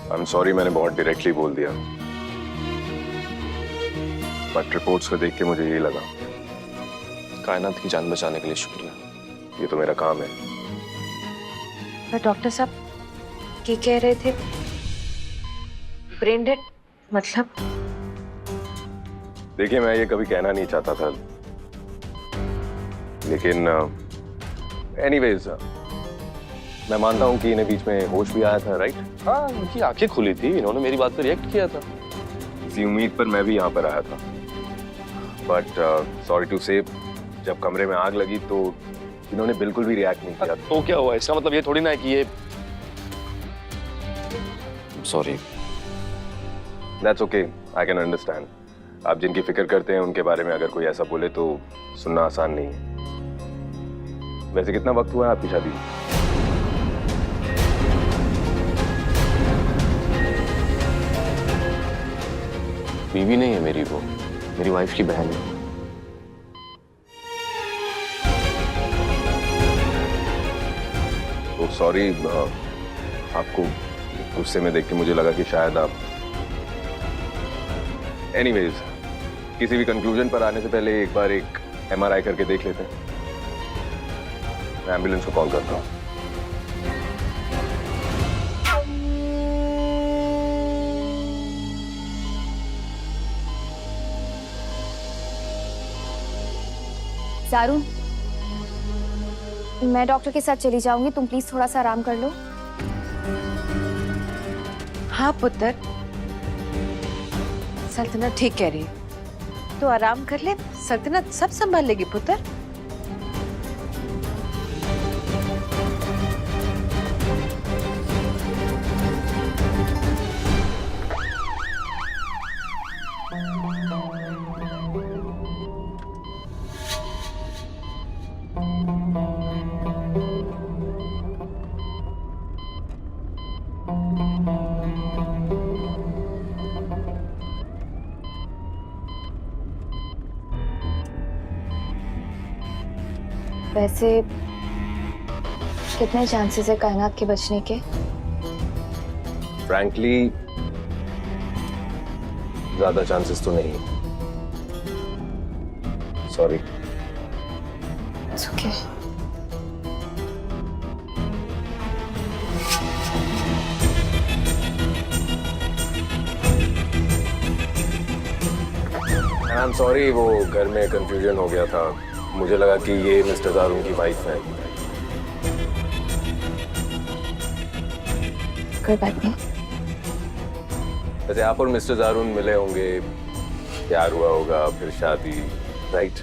I am sorry, मैंने बहुत directly बोल दिया, बट रिपोर्ट्स को देख के मुझे यही लगा। कायनात की जान बचाने के लिए शुक्रिया। ये तो मेरा काम है। पर डॉक्टर साहब क्या कह रहे थे? ब्रेन डेड मतलब? देखिए, मैं ये कभी कहना नहीं चाहता था, लेकिन एनीवेज मैं मानता हूँ कि इन्हें बीच में होश भी आया था, राइट? हाँ, उनकी आंखें खुली थी, इन्होंने मेरी बात पर रिएक्ट किया था। इसी उम्मीद पर मैं भी यहाँ पर आया था, बट सॉरी टू से, जब कमरे में आग लगी तो इन्होंने बिल्कुल भी रिएक्ट नहीं किया। तो क्या हुआ? इसका मतलब ये थोड़ी ना है कि ये sorry. That's okay, I can understand. आप जिनकी फिक्र करते हैं उनके बारे में अगर कोई ऐसा बोले तो सुनना आसान नहीं है। वैसे कितना वक्त हुआ है आपकी शादी? बीवी नहीं है मेरी, वो मेरी वाइफ की बहन है। तो सॉरी, आपको गुस्से में देख के मुझे लगा कि शायद आप एनीवेज किसी भी कंक्लूजन पर आने से पहले एक बार एक MRI करके देख लेते हैं। मैं एम्बुलेंस को कॉल करता हूँ। सारून, मैं डॉक्टर के साथ चली जाऊंगी, तुम प्लीज थोड़ा सा आराम कर लो। हाँ पुत्र, सल्तनत ठीक कह रही है, तो आराम कर ले, सल्तनत सब संभाल लेगी पुत्र। वैसे कितने चांसेस है कायनात के बचने के? फ्रैंकली ज्यादा चांसेस तो नहीं। Sorry. It's okay. I am sorry, वो घर में कंफ्यूजन हो गया था। मुझे लगा कि ये मिस्टर जारून की वाइफ है। कोई बात नहीं। वैसे आप और मिस्टर जारून मिले होंगे, प्यार हुआ होगा, फिर शादी, राइट?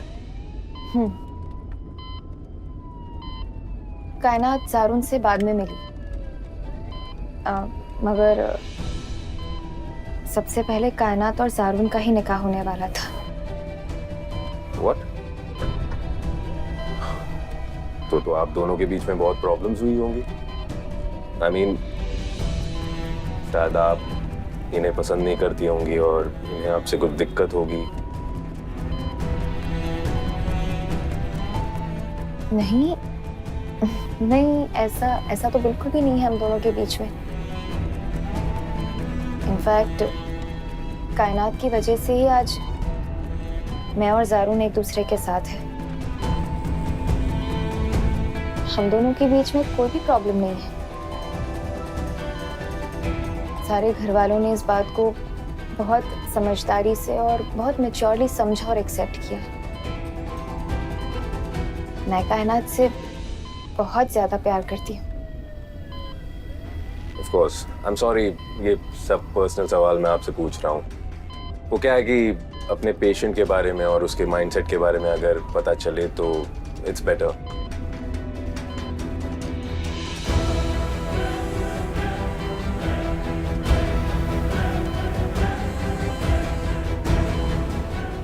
कायनात जारून से बाद में मिली, मगर सबसे पहले कायनात और जारून का ही निकाह होने वाला था। व्हाट? तो आप दोनों के बीच में बहुत प्रॉब्लम्स हुई होंगी। आई मीन, शायद आप इन्हें पसंद नहीं करती होंगी और इन्हें आपसे कुछ दिक्कत होगी। नहीं नहीं, ऐसा तो बिल्कुल भी नहीं है हम दोनों के बीच में। इनफैक्ट कायनात की वजह से ही आज मैं और जारून एक दूसरे के साथ हैं। हम दोनों के बीच में कोई भी प्रॉब्लम नहीं है। सारे घर वालों ने इस बात को बहुत समझदारी से और बहुत मैच्योरली समझा और एक्सेप्ट किया। मैं कायनात से बहुत ज्यादा प्यार करती हूँ। Of course, I am sorry, ये सब पर्सनल सवाल मैं आपसे पूछ रहा हूँ। वो क्या है कि अपने पेशेंट के बारे में और उसके माइंडसेट के बारे में अगर पता चले तो इट्स बेटर।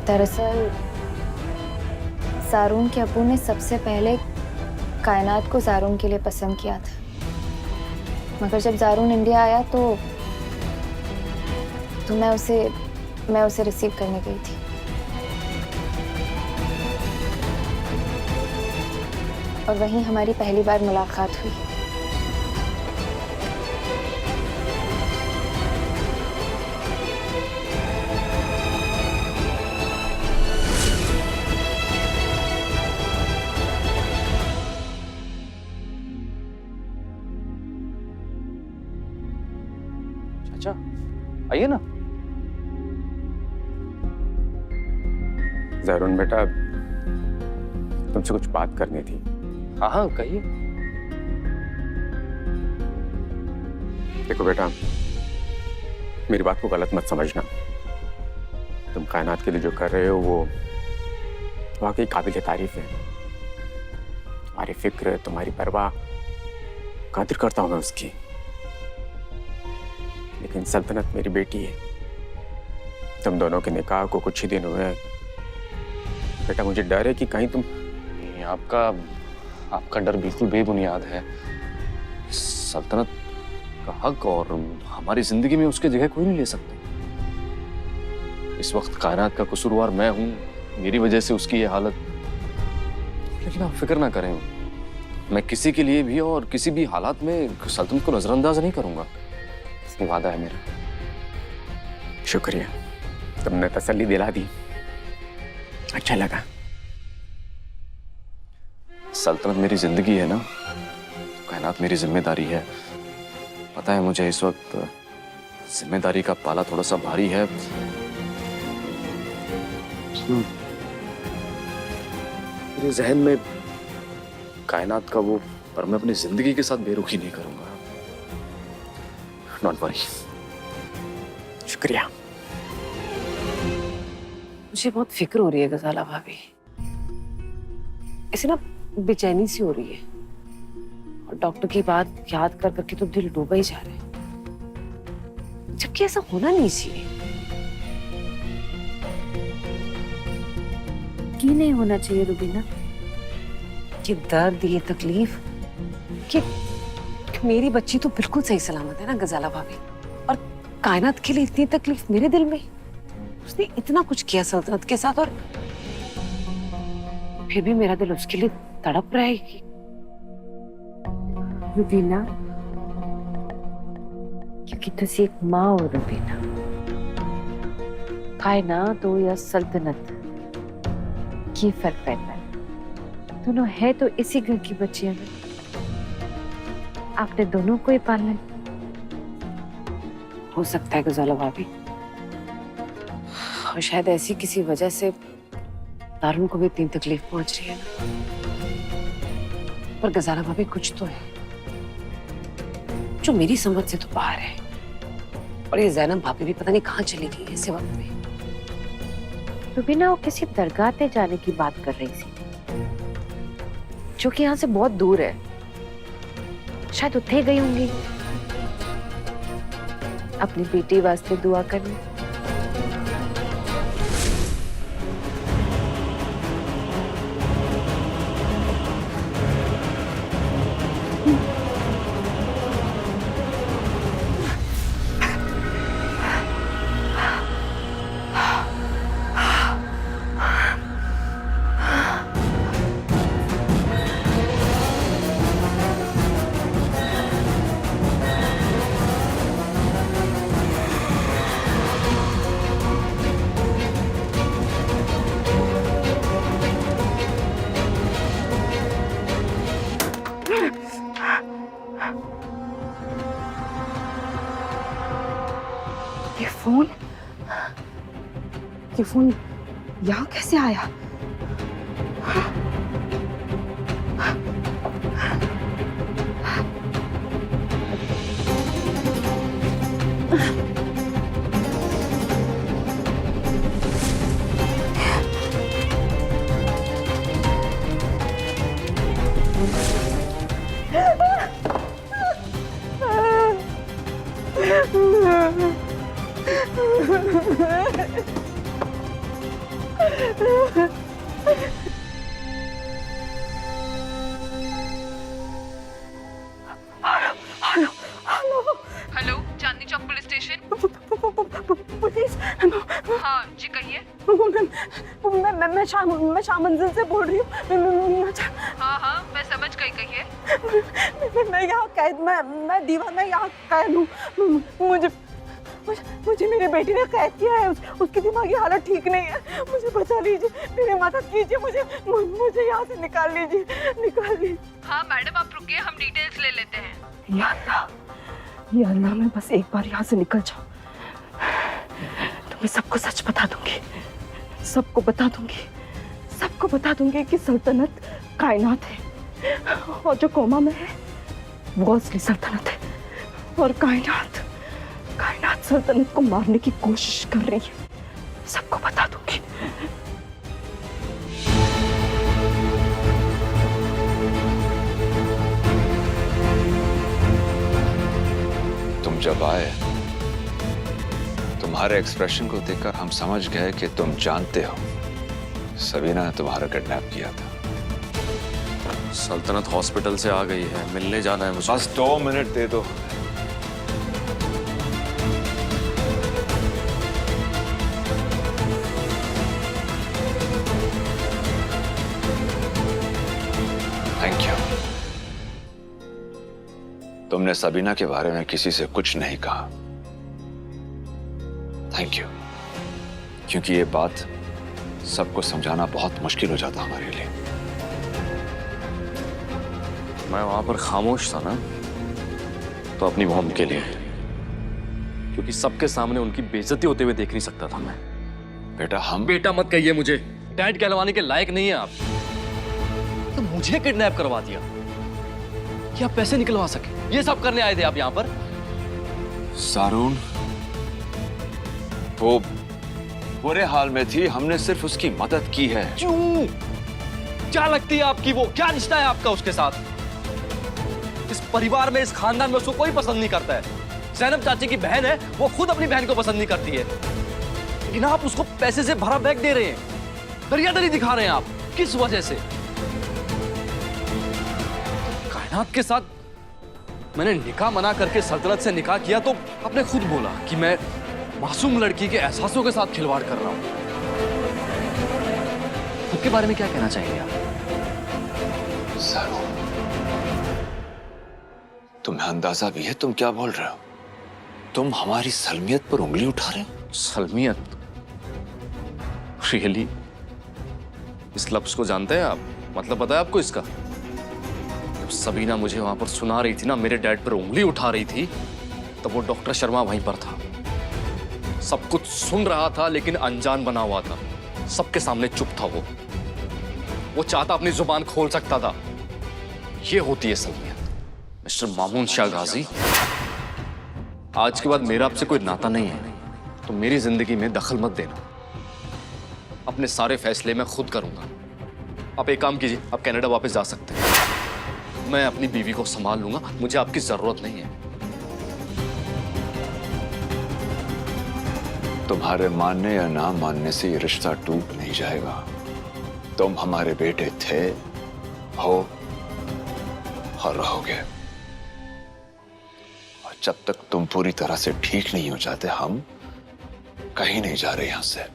दरअसल जारून के अब्बू ने सबसे पहले कायनात को जारून के लिए पसंद किया था, मगर जब जारून इंडिया आया तो मैं उसे रिसीव करने गई थी। और वहीं हमारी पहली बार मुलाकात हुई। अच्छा आइए ना। ज़ारून बेटा, तुमसे कुछ बात करनी थी। हाँ हाँ कहिए। देखो बेटा, मेरी बात को गलत मत समझना। तुम कायनात के लिए जो कर रहे हो वो वाकई काबिल तारीफ है। तुम्हारी फिक्र, तुम्हारी परवाह कदर करता हूं मैं उसकी। लेकिन सल्तनत मेरी बेटी है। तुम दोनों के निकाह को कुछ ही दिन हुए हैं। बेटा मुझे डर है कि कहीं तुम नहीं, आपका डर बिल्कुल बेबुनियाद है। सल्तनत का हक और हमारी जिंदगी में उसकी जगह कोई नहीं ले सकता। इस वक्त कायनात का कसूरवार मैं हूं, मेरी वजह से उसकी ये हालत। लेकिन आप फिक्र ना करें, मैं किसी के लिए भी और किसी भी हालात में सल्तनत को नजरअंदाज नहीं करूंगा। ये वादा है मेरा। शुक्रिया, तुमने तसल्ली दिला दी, अच्छा लगा। सल्तनत मेरी जिंदगी है ना, कायनात मेरी जिम्मेदारी है। पता है मुझे इस वक्त जिम्मेदारी का पाला थोड़ा सा भारी है। मेरे जहन में कायनात का वो, पर मैं अपनी जिंदगी के साथ बेरुखी नहीं करूंगा। Not worry. शुक्रिया। मुझे बहुत फिक्र हो रही है गजाला भाभी। ऐसे ना बेचैनी सी हो रही है और डॉक्टर की बात याद कर करके तो दिल डूबा ही जा रहा है, जबकि ऐसा होना नहीं चाहिए। क्यों नहीं होना चाहिए रुबीना? ये दर्द, ये तकलीफ, कि मेरी बच्ची तो बिल्कुल सही सलामत है ना गजाला भाभी, और कायनात के लिए इतनी तकलीफ मेरे दिल में। उसने इतना कुछ किया सल्तनत के साथ और फिर भी मेरा दिल उसके लिए तड़प रहा है कि रुबीना, क्योंकि तुसी एक माँ हो रुबीना। कायनात हो या सल्तनत, ये फर्क पैदा है। दोनों है तो इसी घर की बच्चियां हैं। आपने दोनों को ही पालना है। हो सकता है गजाला भाभी, और शायद ऐसी किसी वजह से दारुन को भी इतनी तकलीफ पहुंच रही है ना। पर गजाला भाभी कुछ तो है जो मेरी समझ से तो बाहर है, और ये ज़ैनब भाभी भी पता नहीं कहाँ चली गई ऐसे वक्त में। रुबीना, वो किसी दरगाह पे जाने की बात कर रही थी, जो कि यहाँ से बहुत दूर है। शायद उत्थे गई होंगी अपनी बेटी वास्ते दुआ करने। ये फोन यहाँ कैसे आया? Hello, Chandni Chowk police station. Police? हाँ जी कहिए। मैं शाह मंजिल से बोल रही हूँ। हाँ हाँ मैं समझ गई, कहिए। मैं यहाँ कैद, मैं दीवाना यहाँ कैद हूँ। मुझे मेरी बेटी ने कैद किया है। उसकी दिमागी हालत ठीक नहीं है। मुझे बचा लीजिए, मेरी मदद कीजिए। मुझे यहाँ से निकाल लीजिए। हाँ मैडम आप रुकिए, हम डिटेल्स ले लेते हैं। या अल्लाह, या अल्लाह, मैं बस एक बार यहाँ से निकल जाऊं तो मैं सबको सच बता दूंगी, सबको बता दूंगी, सबको बता दूंगी कि सल्तनत कायनात है और जो कोमा में है वो असली सल्तनत है, और कायनात कायनात सल्तनत को मारने की कोशिश कर रही है। सबको बता दूंगी। तुम जब आए, तुम्हारे एक्सप्रेशन को देखकर हम समझ गए कि तुम जानते हो सबीना ने तुम्हारा किडनैप किया था। सल्तनत हॉस्पिटल से आ गई है, मिलने जाना है मुझे। बस 2 मिनट दे दो। Thank you. तुमने सबीना के बारे में किसी से कुछ नहीं कहा। थैंक यू, क्योंकि ये बात सबको समझाना बहुत मुश्किल हो जाता हमारे लिए। मैं वहां पर खामोश था ना, तो अपनी मॉम के लिए, क्योंकि सबके सामने उनकी बेइज्जती होते हुए देख नहीं सकता था मैं। बेटा हम बेटा मत कहिए मुझे, डैड कहलवाने के लायक नहीं है आप। तो मुझे किडनैप करवा दिया कि आप पैसे निकलवा सके, ये सब करने आए थे आप यहाँ पर? सारून वो बुरे हाल में थी, हमने सिर्फ उसकी मदद की है। क्यों? क्या लगती है आपकी वो? क्या रिश्ता है आपका उसके साथ? इस परिवार में, इस खानदान में उसको कोई पसंद नहीं करता है। ज़ैनब चाची की बहन है, वो खुद अपनी बहन को पसंद नहीं करती है, लेकिन आप उसको पैसे से भरा बैग दे रहे हैं, दरियादरी दिखा रहे हैं आप। किस वजह से? कायनात के साथ मैंने निकाह मना करके सल्तनत से निकाह किया तो आपने खुद बोला कि मैं मासूम लड़की के एहसासों के साथ खिलवाड़ कर रहा हूं। खुद के बारे में क्या कहना चाहिए आप? सारून, तुम्हें अंदाजा भी है तुम क्या बोल रहे हो? तुम हमारी सलमियत पर उंगली उठा रहे हो। सलमियत? रियली? इस लफ्ज को जानते हैं आप? मतलब पता है आपको इसका? जब सबीना मुझे वहां पर सुना रही थी ना, मेरे डैड पर उंगली उठा रही थी, तब वो डॉक्टर शर्मा वहीं पर था, सब कुछ सुन रहा था, लेकिन अनजान बना हुआ था। सबके सामने चुप था वो चाहता अपनी जुबान खोल सकता था। ये होती है सलमियत। मिस्टर मामून शाह गाजी, आज के बाद मेरा आपसे कोई नाता नहीं है, तो मेरी जिंदगी में दखल मत देना। अपने सारे फैसले मैं खुद करूंगा। आप एक काम कीजिए, आप कनाडा वापस जा सकते हैं। मैं अपनी बीवी को संभाल लूंगा, मुझे आपकी जरूरत नहीं है। तुम्हारे मानने या ना मानने से ये रिश्ता टूट नहीं जाएगा। तुम हमारे बेटे थे, हो और रहोगे। और जब तक तुम पूरी तरह से ठीक नहीं हो जाते, हम कहीं नहीं जा रहे यहां से।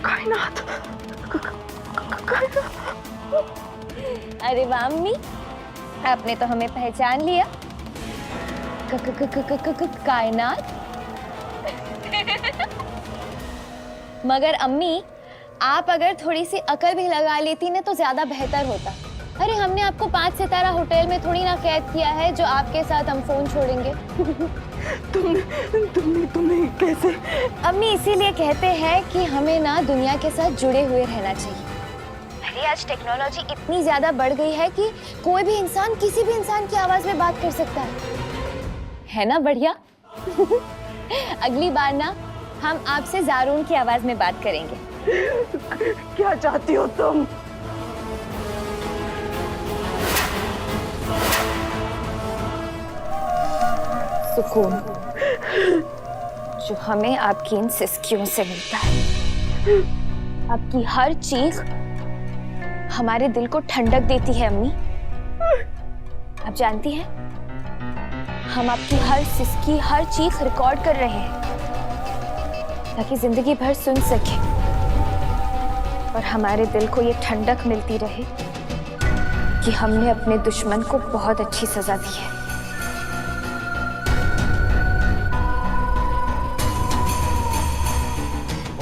कायनात, अरे वाह अम्मी, आपने तो हमें पहचान लिया। कायनात। मगर अम्मी, आप अगर थोड़ी सी अकल भी लगा लेती ना तो ज्यादा बेहतर होता। अरे हमने आपको 5 सितारा होटल में थोड़ी ना कैद किया है जो आपके साथ हम फोन छोड़ेंगे। तुमने कैसे? अम्मी, इसीलिए कहते हैं कि हमें ना दुनिया के साथ जुड़े हुए रहना चाहिए। अरे आज टेक्नोलॉजी इतनी ज्यादा बढ़ गई है कि कोई भी इंसान किसी भी इंसान की आवाज में बात कर सकता है ना? बढ़िया। अगली बार ना हम आपसे जारून की आवाज में बात करेंगे। क्या चाहती हो तुम? सुकून, जो हमें आपकी इन सिसकियों से मिलता है। आपकी हर चीख हमारे दिल को ठंडक देती है अम्मी। आप जानती हैं, हम आपकी हर सिसकी, हर चीख रिकॉर्ड कर रहे हैं ताकि जिंदगी भर सुन सके और हमारे दिल को ये ठंडक मिलती रहे कि हमने अपने दुश्मन को बहुत अच्छी सजा दी है।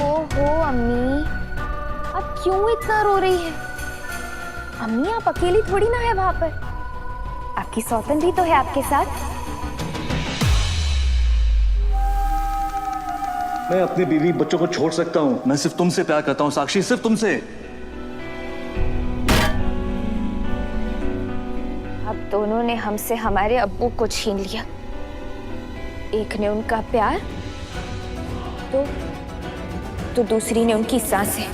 ओहो अम्मी, आप क्यों इतना रो रही हैं? अम्मी, आप अकेली थोड़ी ना है वहां पर, आपकी सौतन भी तो है आपके साथ। मैं अपनी बीवी बच्चों को छोड़ सकता हूँ। मैं सिर्फ तुमसे प्यार करता हूँ साक्षी, सिर्फ तुमसे। अब दोनों ने हमसे हमारे अब्बू को छीन लिया। एक ने उनका प्यार तो दूसरी ने उनकी सांसें।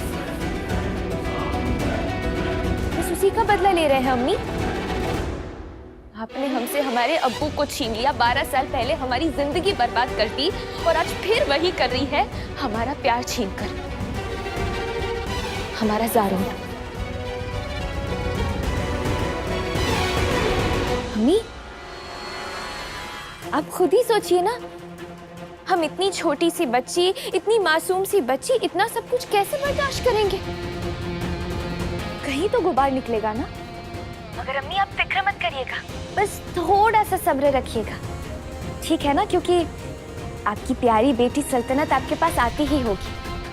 बस उसी का बदला ले रहे हैं अम्मी। आपने हमसे हमारे अब्बू को छीन लिया, 12 साल पहले हमारी जिंदगी बर्बाद कर दी और आज फिर वही कर रही है, हमारा प्यार छीन कर, हमारा जारून। अम्मी, आप खुद ही सोचिए ना, हम इतनी छोटी सी बच्ची, इतनी मासूम सी बच्ची इतना सब कुछ कैसे बर्दाश्त करेंगे? कहीं तो गुबार निकलेगा ना। मगर अम्मी, आप फिक्र मत करिएगा, बस थोड़ा सा सब्र रखिएगा, ठीक है ना? क्योंकि आपकी प्यारी बेटी सल्तनत आपके पास आती ही होगी।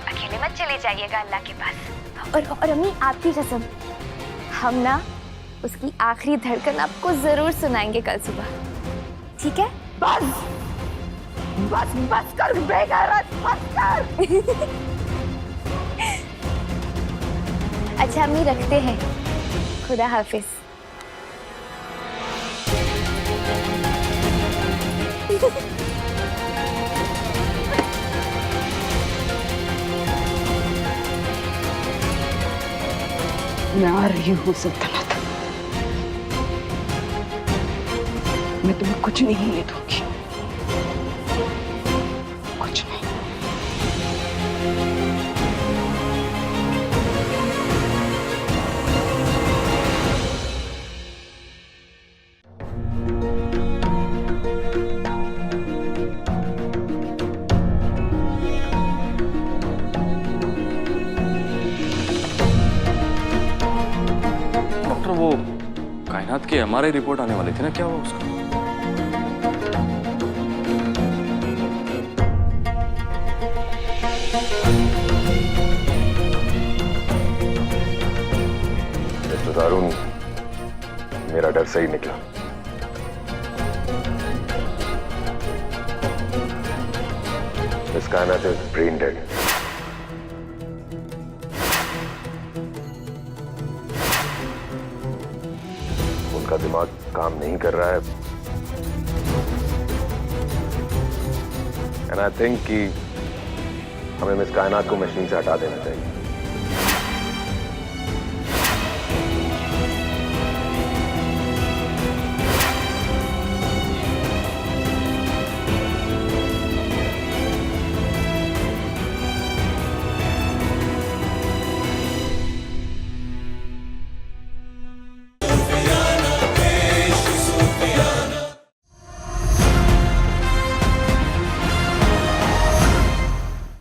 अकेले मत चले जाइएगा अल्लाह के पास। और अम्मी, आपकी कसम, हम ना उसकी आखिरी धड़कन आपको जरूर सुनाएंगे कल सुबह, ठीक है? बस बस बस कर बेगैरत, बस कर। अच्छा अम्मी, रखते हैं, खुदा हाफिज। मैं आ रही हूँ सल्तनत, मैं तुम्हें कुछ नहीं होने दूंगी, कुछ नहीं। डॉक्टर, वो कायनात के हमारे रिपोर्ट आने वाले थे ना, क्या हुआ उसका? दारून, मेरा डर सही निकला। इस कायनात इज ब्रेन डेड। उनका दिमाग काम नहीं कर रहा है, एंड आई थिंक कि हमें मिस कायनात को मशीन से हटा देना चाहिए।